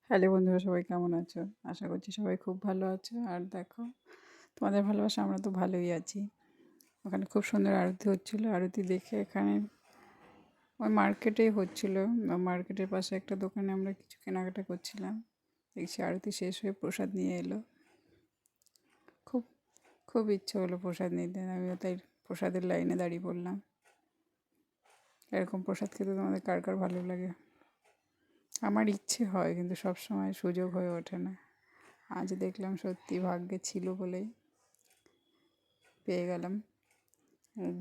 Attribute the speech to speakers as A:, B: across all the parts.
A: Hello বন্ধুরা, সবাই কেমন আছো? আশা করছি সবাই খুব ভালো আছো। আর দেখো, তোমাদের ভালোবাসা আমরা তো ভালোই আছি। ওখানে খুব সুন্দর আরতি হচ্ছিলো। আরতি দেখে এখানে ওই মার্কেটেই হচ্ছিলো, মার্কেটের পাশে একটা দোকানে আমরা কিছু কেনাকাটা করছিলাম। দেখছি আরতি শেষ হয়ে প্রসাদ নিয়ে এলো। খুব খুব ইচ্ছে হলো প্রসাদ নিতে, আমিও তাই প্রসাদের লাইনে দাঁড়িয়ে পড়লাম। এরকম প্রসাদ খেতে তোমাদের কার কার ভালো লাগে? আমার ইচ্ছে হয়, কিন্তু সব সময় সুযোগ হয়ে ওঠে না। আজ দেখলাম সত্যি ভাগ্যে ছিল বলেই পেয়ে গেলাম।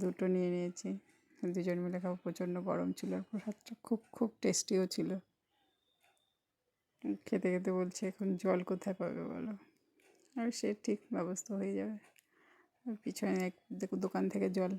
A: দুটো নিয়ে নিয়েছি, দুজন মিলে খাবো। প্রচণ্ড গরম ছিল আর প্রসাদটা খুব খুব টেস্টিও ছিল। খেতে খেতে বলছে, এখন জল কোথায় পাবে বলো? আর সে ঠিক ব্যবস্থা হয়ে যাবে। আর পিছনে এক দোকান থেকে জল